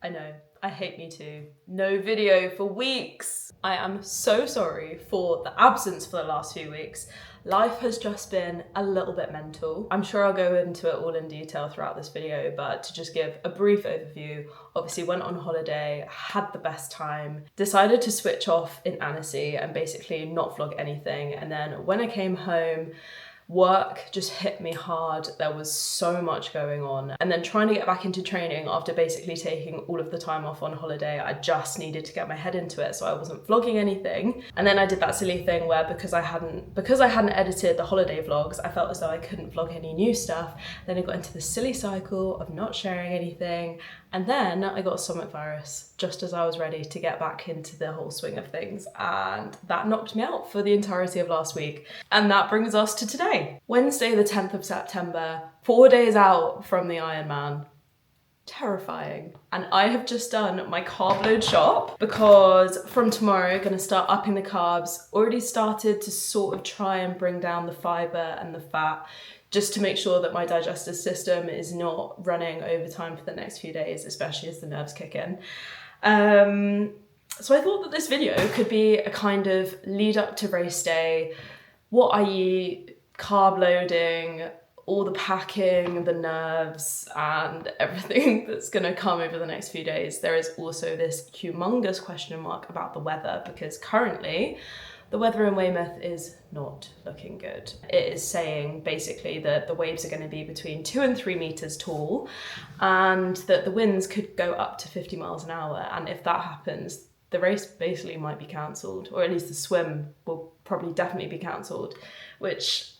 I know, I hate me too. No video for weeks. I am so sorry for the absence for the last few weeks. Life has just been a little bit mental. I'm sure I'll go into it all in detail throughout this video, but to just give a brief overview, obviously went on holiday, had the best time, decided to switch off in Annecy and basically not vlog anything. And then when I came home, work just hit me hard. There was so much going on. And then trying to get back into training after basically taking all of the time off on holiday, I just needed to get my head into it, so I wasn't vlogging anything. And then I did that silly thing where because I hadn't edited the holiday vlogs, I felt as though I couldn't vlog any new stuff. Then I got into the silly cycle of not sharing anything. And then I got a stomach virus just as I was ready to get back into the whole swing of things. And that knocked me out for the entirety of last week. And that brings us to today. Wednesday, the 10th of September, 4 days out from the Ironman. Terrifying. And I have just done my carb load shop because from tomorrow I'm going to start upping the carbs. Already started to sort of try and bring down the fiber and the fat, just to make sure that my digestive system is not running overtime for the next few days, especially as the nerves kick in. So I thought that this video could be a kind of lead up to race day, what I eat, carb loading, all the packing, the nerves, and everything that's gonna come over the next few days. There is also this humongous question mark about the weather, because currently the weather in Weymouth is not looking good. It is saying basically that the waves are going to be between 2 and 3 meters tall and that the winds could go up to 50 miles an hour. And if that happens, the race basically might be cancelled, or at least the swim will probably definitely be cancelled, which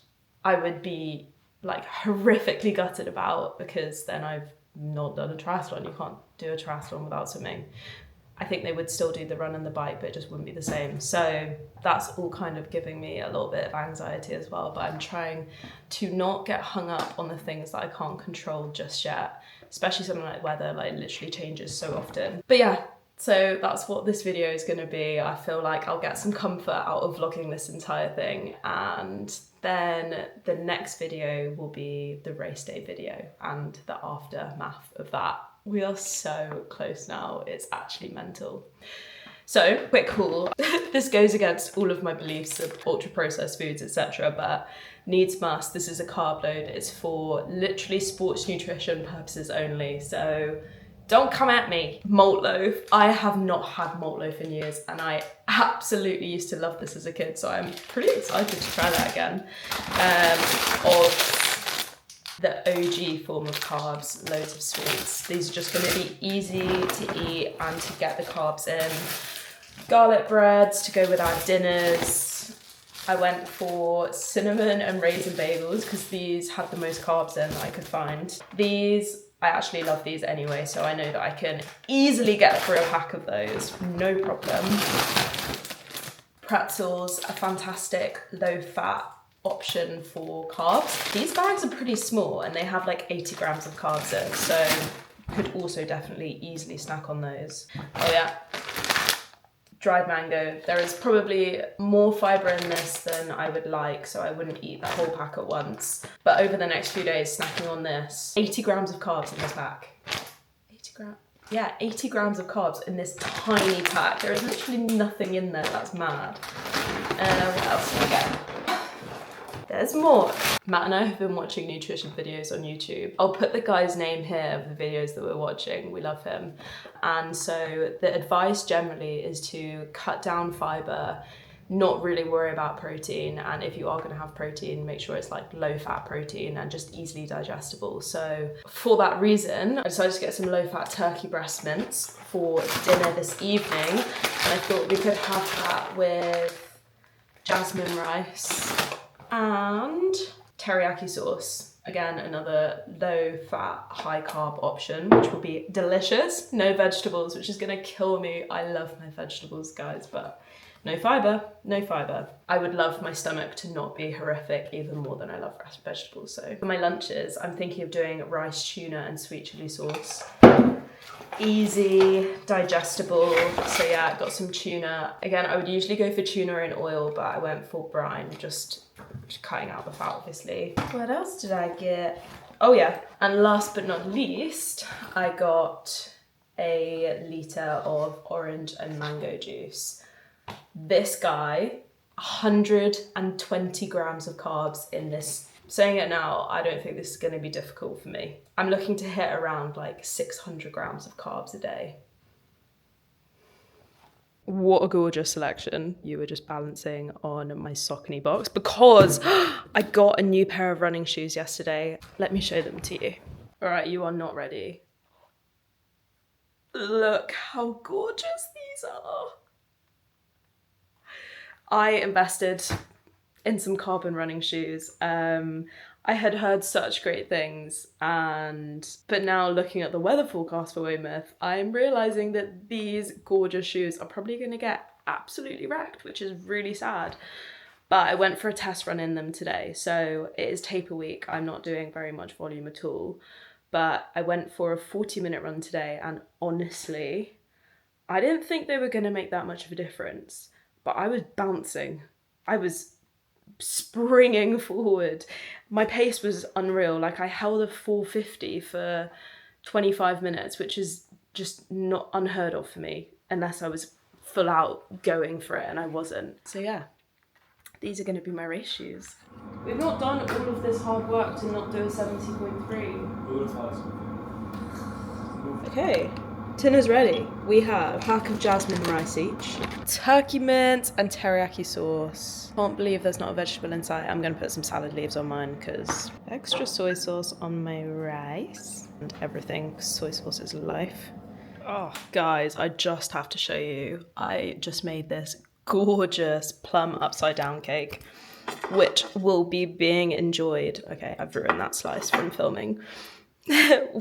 I would be like horrifically gutted about, because then I've not done a triathlon. You can't do a triathlon without swimming. I think they would still do the run and the bike, but it just wouldn't be the same. So that's all kind of giving me a little bit of anxiety as well, but I'm trying to not get hung up on the things that I can't control just yet, especially something like weather, like literally changes so often. But yeah, so that's what this video is going to be. I feel like I'll get some comfort out of vlogging this entire thing, and then the next video will be the race day video and the aftermath of that. We are so close now, it's actually mental. So, quick haul. This goes against all of my beliefs of ultra-processed foods, etc., but needs must. This is a carb load. It's for literally sports nutrition purposes only, so don't come at me. Malt loaf. I have not had malt loaf in years, and I absolutely used to love this as a kid, so I'm pretty excited to try that again. Of the OG form of carbs, loads of sweets. These are just going to be easy to eat and to get the carbs in. Garlic breads to go with our dinners. I went for cinnamon and raisin bagels because these had the most carbs in that I could find. These, I actually love these anyway, so I know that I can easily get through a pack of those, no problem. Pretzels, a fantastic low-fat option for carbs. These bags are pretty small and they have like 80 grams of carbs in, so could also definitely easily snack on those. Oh yeah, dried mango. There is probably more fibre in this than I would like, so I wouldn't eat the whole pack at once. But over the next few days, snacking on this. 80 grams of carbs in this pack. 80 grams? Yeah, 80 grams of carbs in this tiny pack. There is literally nothing in there, that's mad. What else did I get? There's more. Matt and I have been watching nutrition videos on YouTube. I'll put the guy's name here of the videos that we're watching. We love him. And so the advice generally is to cut down fiber, not really worry about protein. And if you are gonna have protein, make sure it's like low fat protein and just easily digestible. So for that reason, I decided to get some low fat turkey breast mince for dinner this evening. And I thought we could have that with jasmine rice and teriyaki sauce. Again, another low fat, high carb option, which will be delicious. No vegetables, which is gonna kill me. I love my vegetables, guys, but no fiber, no fiber. I would love my stomach to not be horrific even more than I love vegetables. So for my lunches, I'm thinking of doing rice, tuna, and sweet chili sauce. Easy, digestible. So yeah, got some tuna. Again, I would usually go for tuna in oil, but I went for brine, just cutting out the fat, obviously. What else did I get? Oh yeah, and last but not least, I got a litre of orange and mango juice. This guy, 120 grams of carbs in this. Saying it now, I don't think this is going to be difficult for me. I'm looking to hit around like 600 grams of carbs a day. What a gorgeous selection. You were just balancing on my Saucony box because I got a new pair of running shoes yesterday. Let me show them to you. All right, you are not ready. Look how gorgeous these are. I invested in some carbon running shoes. I had heard such great things, but now looking at the weather forecast for Weymouth, I'm realizing that these gorgeous shoes are probably going to get absolutely wrecked, which is really sad. But I went for a test run in them today, so it is taper week. I'm not doing very much volume at all, but I went for a 40-minute run today, and honestly, I didn't think they were going to make that much of a difference, but I was bouncing. I was springing forward. My pace was unreal. Like, I held a 450 for 25 minutes, which is just not unheard of for me, unless I was full out going for it, and I wasn't. So yeah, these are going to be my race shoes. We've not done all of this hard work to not do a 70.3. Okay. Dinner's ready. We have a pack of jasmine rice each, turkey mint and teriyaki sauce. Can't believe there's not a vegetable inside. I'm going to put some salad leaves on mine because extra soy sauce on my rice and everything. Soy sauce is life. Oh, guys, I just have to show you. I just made this gorgeous plum upside down cake, which will be being enjoyed. Okay, I've ruined that slice from filming.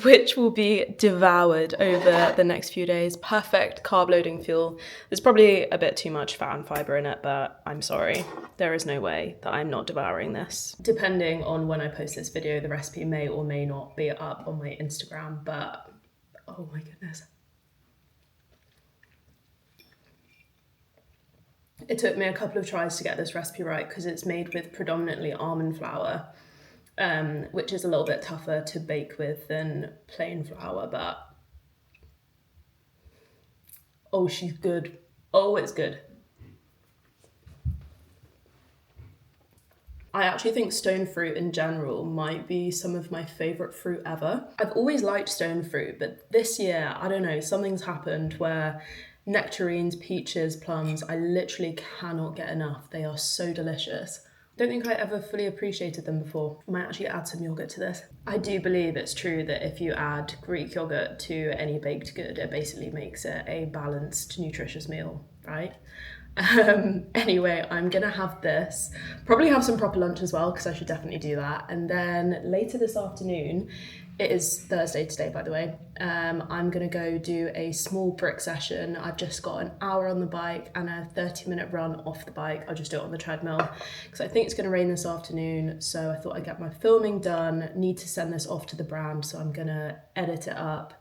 Which will be devoured over the next few days. Perfect carb loading fuel. There's probably a bit too much fat and fibre in it, but I'm sorry. There is no way that I'm not devouring this. Depending on when I post this video, the recipe may or may not be up on my Instagram, but oh my goodness. It took me a couple of tries to get this recipe right because it's made with predominantly almond flour. Which is a little bit tougher to bake with than plain flour, but oh, she's good. Oh, it's good. I actually think stone fruit in general might be some of my favourite fruit ever. I've always liked stone fruit, but this year, I don't know, something's happened where nectarines, peaches, plums, I literally cannot get enough. They are so delicious. Don't think I ever fully appreciated them before. I might actually add some yogurt to this. I do believe it's true that if you add Greek yogurt to any baked good, it basically makes it a balanced, nutritious meal, right? Anyway, I'm gonna have this, probably have some proper lunch as well, because I should definitely do that. And then later this afternoon, it is Thursday today, by the way, I'm gonna go do a small brick session. I've just got an hour on the bike and a 30-minute run off the bike. I'll just do it on the treadmill because I think it's gonna rain this afternoon. So I thought I'd get my filming done, need to send this off to the brand. So I'm gonna edit it up,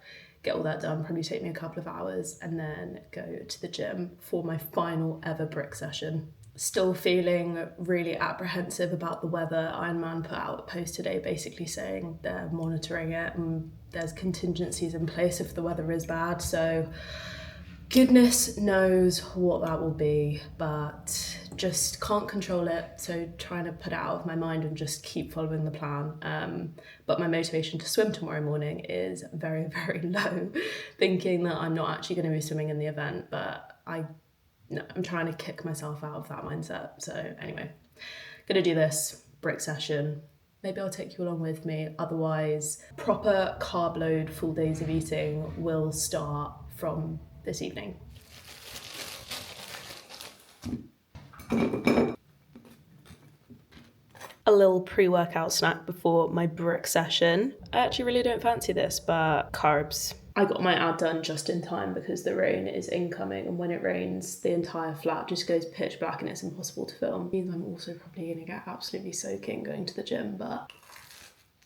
get all that done, probably take me a couple of hours, and then go to the gym for my final ever brick session. Still feeling really apprehensive about the weather. Ironman put out a post today basically saying they're monitoring it and there's contingencies in place if the weather is bad. So goodness knows what that will be, but just can't control it. So trying to put it out of my mind and just keep following the plan. But my motivation to swim tomorrow morning is very, very low, thinking that I'm not actually going to be swimming in the event, but I'm trying to kick myself out of that mindset. So anyway, gonna do this brick session. Maybe I'll take you along with me. Otherwise, proper carb load full days of eating will start from this evening. A little pre-workout snack before my brick session. I actually really don't fancy this, but carbs. I got my ad done just in time because the rain is incoming, and when it rains, the entire flat just goes pitch black and it's impossible to film. It means I'm also probably going to get absolutely soaking going to the gym, but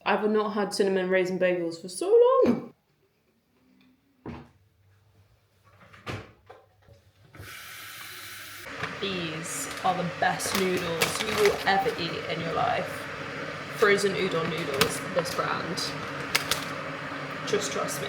I've not had cinnamon raisin bagels for so long. These are the best noodles you will ever eat in your life. Frozen udon noodles, this brand. Just trust me.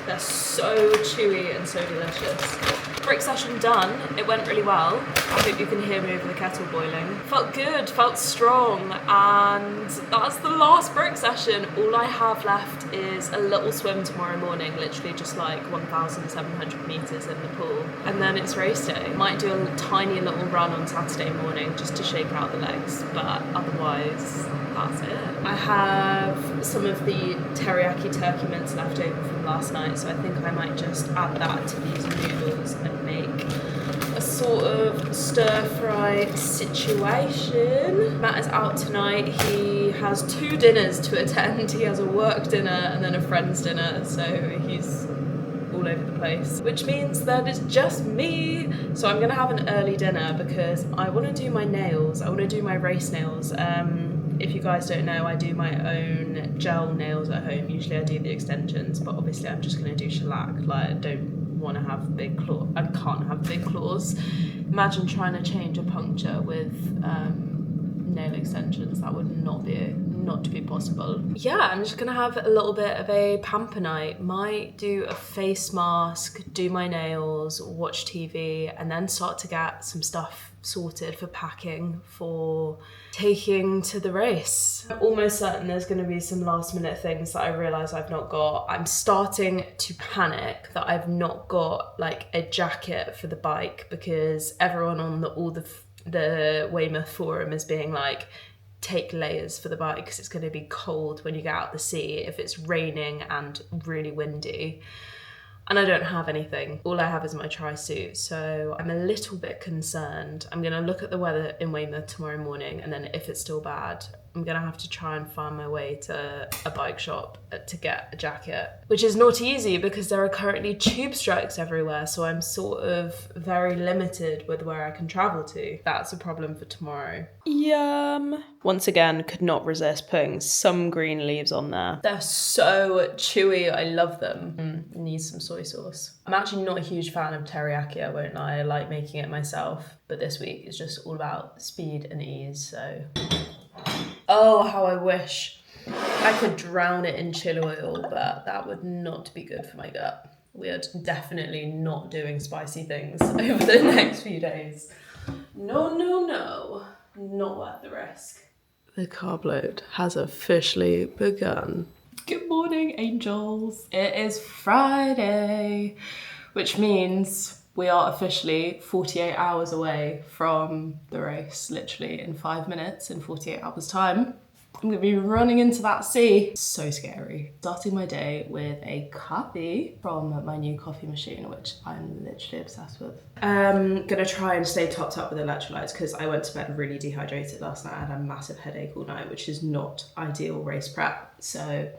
They're so chewy and so delicious. Brick session done. It went really well. I hope you can hear me over the kettle boiling. Felt good, felt strong, and that's the last brick session. All I have left is a little swim tomorrow morning, literally just like 1,700 meters in the pool. And then it's race day. Might do a tiny little run on Saturday morning just to shake out the legs, but otherwise, that's it. I have some of the teriyaki turkey mince left over from last night, so I think I might just add that to these noodles and make a sort of stir-fry situation. Matt is out tonight. He has 2 dinners to attend. He has a work dinner and then a friend's dinner, so he's all over the place, which means that it's just me. So I'm gonna have an early dinner because I want to do my nails. I want to do my race nails. If you guys don't know, I do my own gel nails at home. Usually I do the extensions, but obviously I'm just going to do shellac. Like, I don't want to have big claws. I can't have big claws. Imagine trying to change a puncture with nail extensions. That would not be possible. Yeah, I'm just gonna have a little bit of a pamper night. Might do a face mask, do my nails, watch TV, and then start to get some stuff sorted for packing for taking to the race. I'm almost certain there's going to be some last minute things that I realise I've not got. I'm starting to panic that I've not got like a jacket for the bike because everyone on the Weymouth forum is being like, take layers for the bike because it's going to be cold when you get out the sea if it's raining and really windy. And I don't have anything. All I have is my tri-suit, so I'm a little bit concerned. I'm gonna look at the weather in Weymouth tomorrow morning, and then if it's still bad, I'm gonna have to try and find my way to a bike shop to get a jacket, which is not easy because there are currently tube strikes everywhere, so I'm sort of very limited with where I can travel to. That's a problem for tomorrow. Yum. Once again, could not resist putting some green leaves on there. They're so chewy, I love them. Need some soy sauce. I'm actually not a huge fan of teriyaki, I won't lie. I like making it myself, but this week is just all about speed and ease, so. Oh, how I wish I could drown it in chili oil, but that would not be good for my gut. We are definitely not doing spicy things over the next few days. No, not worth the risk. The carb load has officially begun. Good morning, angels. It is Friday, which means we are officially 48 hours away from the race, literally in 5 minutes, in 48 hours time. I'm gonna be running into that sea. So scary. Starting my day with a coffee from my new coffee machine, which I'm literally obsessed with. Gonna try and stay topped up with electrolytes because I went to bed really dehydrated last night. I had a massive headache all night, which is not ideal race prep. So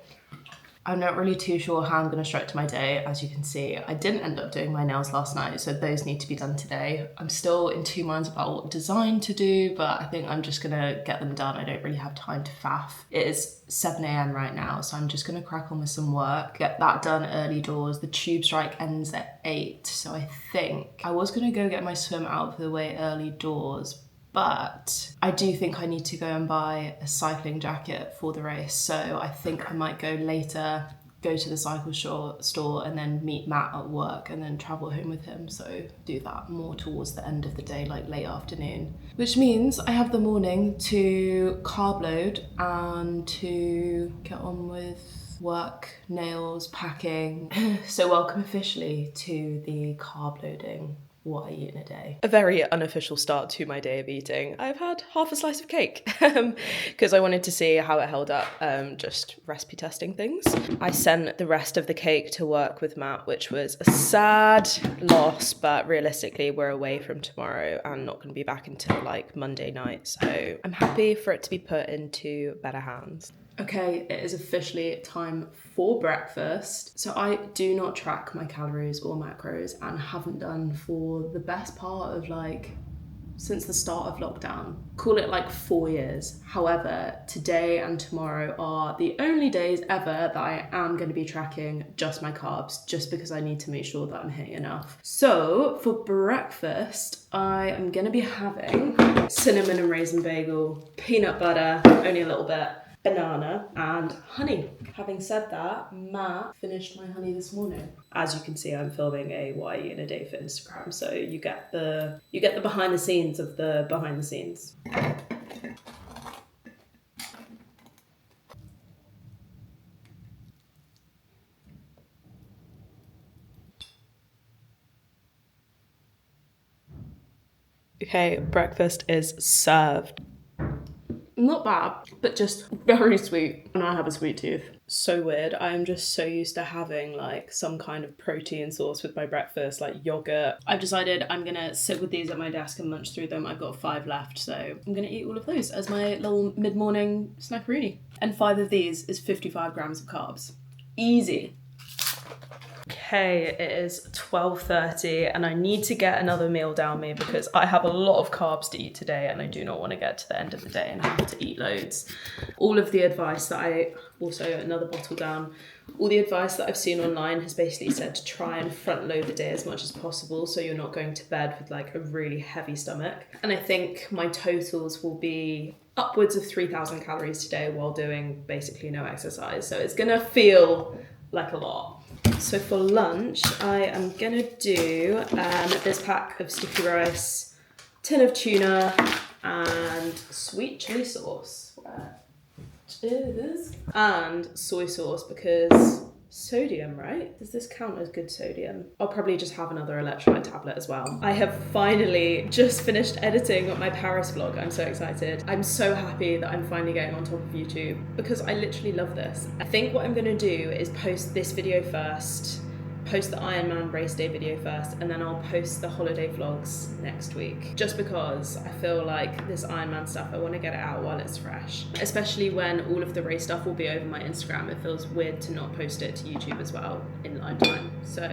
I'm not really too sure how I'm going to structure my day. As you can see, I didn't end up doing my nails last night, so those need to be done today. I'm still in 2 minds about what design to do, but I think I'm just going to get them done. I don't really have time to faff. It is 7 a.m. right now, so I'm just going to crack on with some work, get that done early doors. The tube strike ends at 8, so I think I was going to go get my swim out of the way early doors, but I do think I need to go and buy a cycling jacket for the race. So I think I might go later, go to the cycle store and then meet Matt at work and then travel home with him. So do that more towards the end of the day, like late afternoon. Which means I have the morning to carb load and to get on with work, nails, packing. So welcome officially to the carb loading. What I eat in a day. A very unofficial start to my day of eating. I've had half a slice of cake because I wanted to see how it held up, just recipe testing things. I sent the rest of the cake to work with Matt, which was a sad loss, but realistically we're away from tomorrow and not going to be back until like Monday night. So I'm happy for it to be put into better hands. Okay, it is officially time for breakfast. So I do not track my calories or macros and haven't done for the best part of since the start of lockdown. Call it 4 years. However, today and tomorrow are the only days ever that I am going to be tracking just my carbs, just because I need to make sure that I'm hitting enough. So for breakfast, I am going to be having cinnamon and raisin bagel, peanut butter, only a little bit, banana, and honey. Having said that, Matt finished my honey this morning. As you can see, I'm filming a what I eat in a day for Instagram, so you get the behind the scenes of the behind the scenes. Okay, breakfast is served. Not bad, but just very sweet. And I have a sweet tooth. So weird. I am just so used to having like some kind of protein source with my breakfast, like yogurt. I've decided I'm gonna sit with these at my desk and munch through them. I've got 5 left, so I'm gonna eat all of those as my little mid-morning snackaroonie. And 5 of these is 55 grams of carbs. Easy. Okay, it is 12:30 and I need to get another meal down me because I have a lot of carbs to eat today and I do not want to get to the end of the day and have to eat loads. All of the advice that another bottle down, all the advice that I've seen online has basically said to try and front load the day as much as possible so you're not going to bed with like a really heavy stomach. And I think my totals will be upwards of 3,000 calories today while doing basically no exercise. So it's gonna feel like a lot. So for lunch, I am gonna do this pack of sticky rice, tin of tuna, and sweet chili sauce. And soy sauce because sodium, right? Does this count as good sodium? I'll probably just have another electrolyte tablet as well. I have finally just finished editing my Paris vlog. I'm so excited. I'm so happy that I'm finally getting on top of YouTube because I literally love this. I think what I'm gonna do is post this video first, post the Ironman race day video first, and then I'll post the holiday vlogs next week. Just because I feel like this Ironman stuff, I want to get it out while it's fresh. Especially when all of the race stuff will be over my Instagram. It feels weird to not post it to YouTube as well in live time. So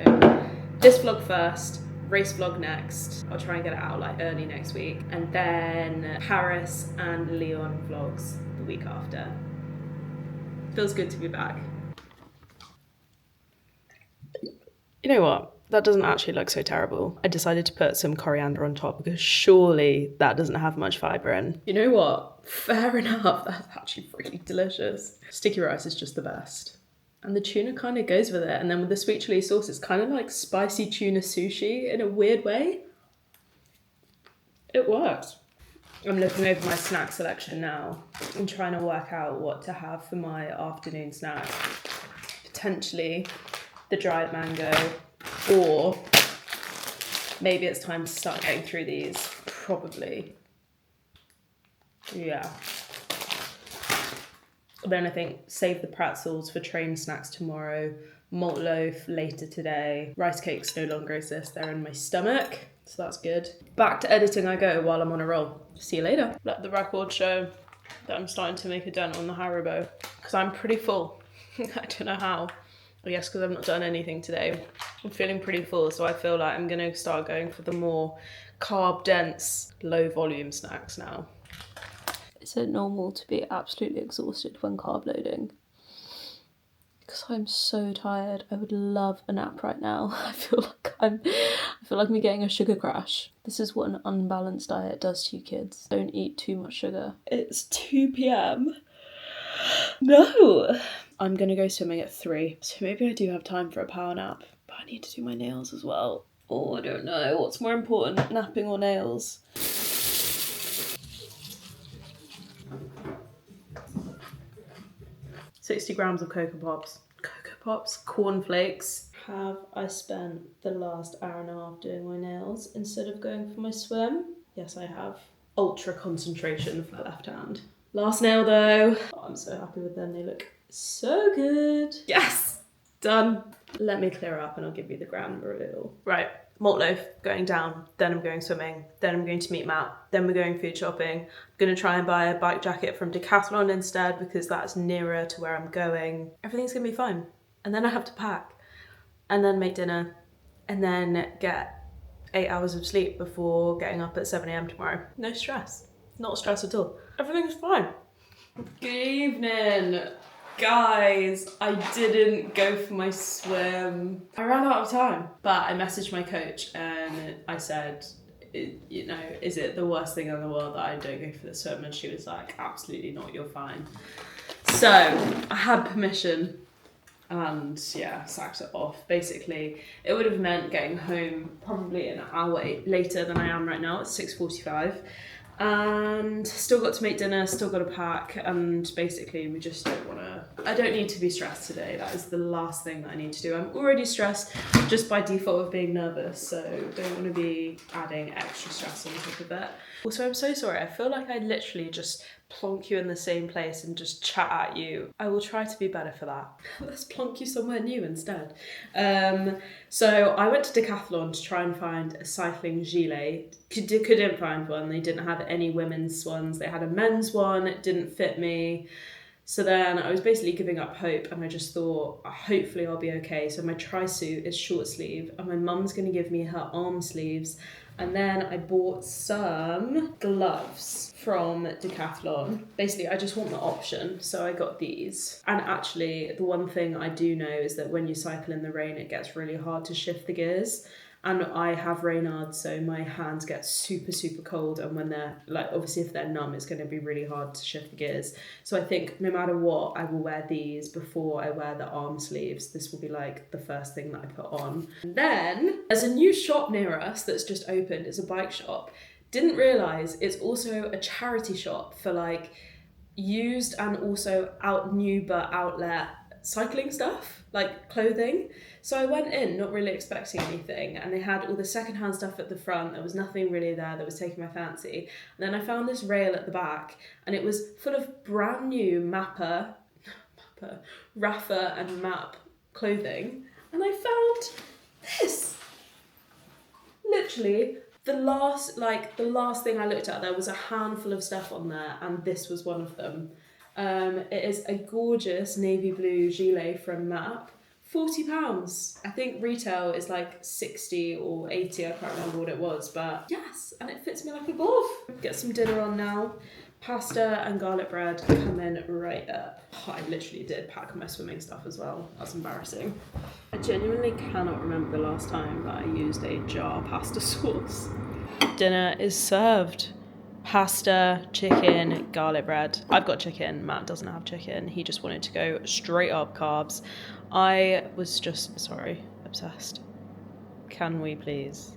this vlog first, race vlog next. I'll try and get it out like early next week. And then Paris and Lyon vlogs the week after. Feels good to be back. You know what? That doesn't actually look so terrible. I decided to put some coriander on top because surely that doesn't have much fibre in. You know what? Fair enough. That's actually really delicious. Sticky rice is just the best. And the tuna kind of goes with it. And then with the sweet chili sauce, it's kind of like spicy tuna sushi in a weird way. It works. I'm looking over my snack selection now and trying to work out what to have for my afternoon snack. Potentially the dried mango, or maybe it's time to start getting through these. Probably. Yeah. Then I think save the pretzels for train snacks tomorrow, malt loaf later today. Rice cakes no longer exist, they're in my stomach, so that's good. Back to editing I go while I'm on a roll. See you later. Let the record show that I'm starting to make a dent on the Haribo, because I'm pretty full. I don't know how. I guess because I've not done anything today. I'm feeling pretty full, so I feel like I'm going to start going for the more carb-dense, low-volume snacks now. Is it normal to be absolutely exhausted when carb loading? Because I'm so tired. I would love a nap right now. I feel like I'm getting a sugar crash. This is what an unbalanced diet does to you kids. Don't eat too much sugar. It's 2 p.m. No! I'm gonna go swimming at 3, so maybe I do have time for a power nap, but I need to do my nails as well. Oh, I don't know. What's more important, napping or nails? 60 grams of Cocoa Pops. Cocoa Pops, cornflakes. Have I spent the last hour and a half doing my nails instead of going for my swim? Yes, I have. Ultra concentration for the left hand. Last nail though. Oh, I'm so happy with them. They look so good. Yes, done. Let me clear up and I'll give you the grand reveal. Right, malt loaf going down, then I'm going swimming, then I'm going to meet Matt, then we're going food shopping. I'm gonna try and buy a bike jacket from Decathlon instead because that's nearer to where I'm going. Everything's gonna be fine. And then I have to pack and then make dinner and then get 8 hours of sleep before getting up at 7 a.m. tomorrow. No stress, not stress at all. Everything's fine. Good evening. Guys, I didn't go for my swim. I ran out of time, but I messaged my coach and I said, you know, is it the worst thing in the world that I don't go for the swim? And she was like, absolutely not, you're fine. So I had permission and yeah, sacked it off. Basically, it would have meant getting home probably an hour later than I am right now. It's 6:45. And still got to make dinner, still got to pack, and basically we just don't want to... I don't need to be stressed today. That is the last thing that I need to do. I'm already stressed just by default of being nervous, so don't want to be adding extra stress on top of it. Also, I'm so sorry. I feel like I literally just plonk you in the same place and just chat at you. I will try to be better for that. Let's plonk you somewhere new instead. So I went to Decathlon to try and find a cycling gilet. Couldn't find one. They didn't have any women's ones. They had a men's one. It didn't fit me. So then I was basically giving up hope, and I just thought, hopefully I'll be okay. So my tri-suit is short sleeve, and my mum's going to give me her arm sleeves. And then I bought some gloves from Decathlon. Basically, I just want the option, so I got these. And actually, the one thing I do know is that when you cycle in the rain, it gets really hard to shift the gears. And I have Raynaud, so my hands get super, super cold. And when they're, like, obviously if they're numb, it's going to be really hard to shift the gears. So I think no matter what, I will wear these before I wear the arm sleeves. This will be like the first thing that I put on. And then there's a new shop near us that's just opened. It's a bike shop. Didn't realise it's also a charity shop for like used and also new but outlet cycling stuff, like clothing. So I went in not really expecting anything, and they had all the secondhand stuff at the front. There was nothing really there that was taking my fancy. And then I found this rail at the back, and it was full of brand new Rafa and Map clothing. And I found this. Literally, the last thing I looked at, there was a handful of stuff on there, and this was one of them. It is a gorgeous navy blue gilet from Map. £40. I think retail is like 60 or 80, I can't remember what it was, but yes, and it fits me like a glove. Get some dinner on now. Pasta and garlic bread coming right up. Oh, I literally did pack my swimming stuff as well. That's embarrassing. I genuinely cannot remember the last time that I used a jar pasta sauce. Dinner is served. Pasta, chicken, garlic bread. I've got chicken. Matt doesn't have chicken. He just wanted to go straight up carbs. I was just, obsessed. Can we please?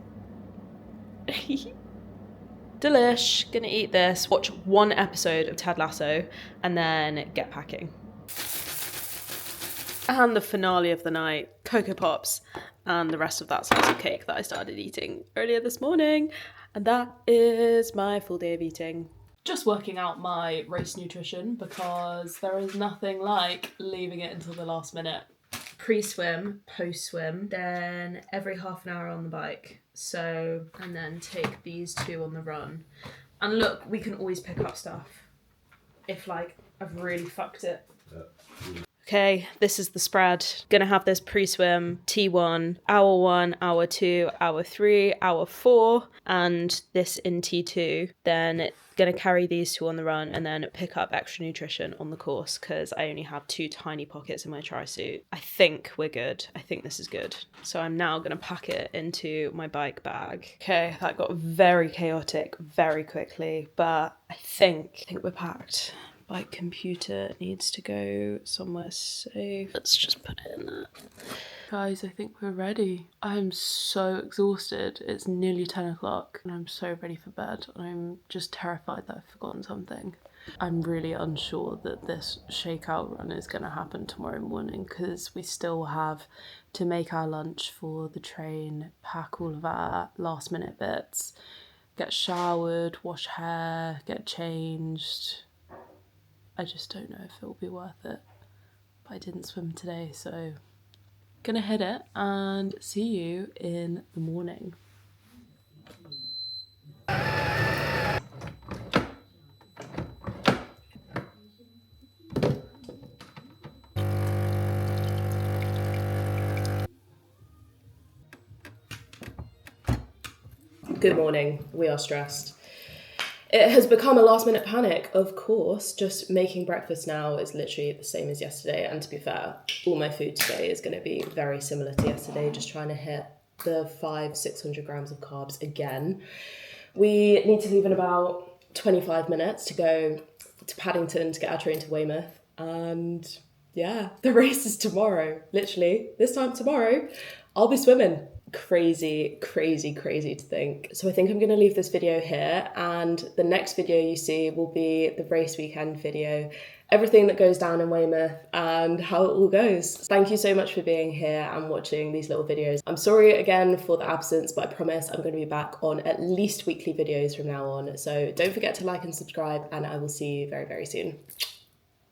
Delish. Gonna eat this, watch one episode of Ted Lasso, and then get packing. And the finale of the night, Cocoa Pops, and the rest of that slice of cake that I started eating earlier this morning. And that is my full day of eating. Just working out my race nutrition, because there is nothing like leaving it until the last minute. Pre-swim, post-swim, then every half an hour on the bike. So, and then take these two on the run. And look, we can always pick up stuff if like I've really fucked it. Okay, this is the spread. Gonna have this pre-swim, T1, hour 1, hour 2, hour 3, hour 4, and this in T2. Then gonna carry these two on the run and then pick up extra nutrition on the course, because I only have 2 tiny pockets in my tri-suit. I think we're good. I think this is good. So I'm now gonna pack it into my bike bag. Okay, that got very chaotic very quickly, but I think we're packed. Bike computer needs to go somewhere safe. Let's just put it in there. Guys, I think we're ready. I'm so exhausted. It's nearly 10 o'clock and I'm so ready for bed. I'm just terrified that I've forgotten something. I'm really unsure that this shakeout run is going to happen tomorrow morning, because we still have to make our lunch for the train, pack all of our last minute bits, get showered, wash hair, get changed. I just don't know if it will be worth it. But I didn't swim today, so gonna hit it and see you in the morning. Good morning. We are stressed. It has become a last minute panic, of course. Just making breakfast now is literally the same as yesterday. And to be fair, all my food today is going to be very similar to yesterday, just trying to hit the 500-600 grams of carbs again. We need to leave in about 25 minutes to go to Paddington to get our train to Weymouth. And yeah, the race is tomorrow. Literally, this time tomorrow, I'll be swimming. Crazy, crazy, crazy to think. So I think I'm going to leave this video here, and the next video you see will be the race weekend video, everything that goes down in Weymouth and how it all goes. Thank you so much for being here and watching these little videos. I'm sorry again for the absence, but I promise I'm going to be back on at least weekly videos from now on. So don't forget to like and subscribe, and I will see you very, very soon.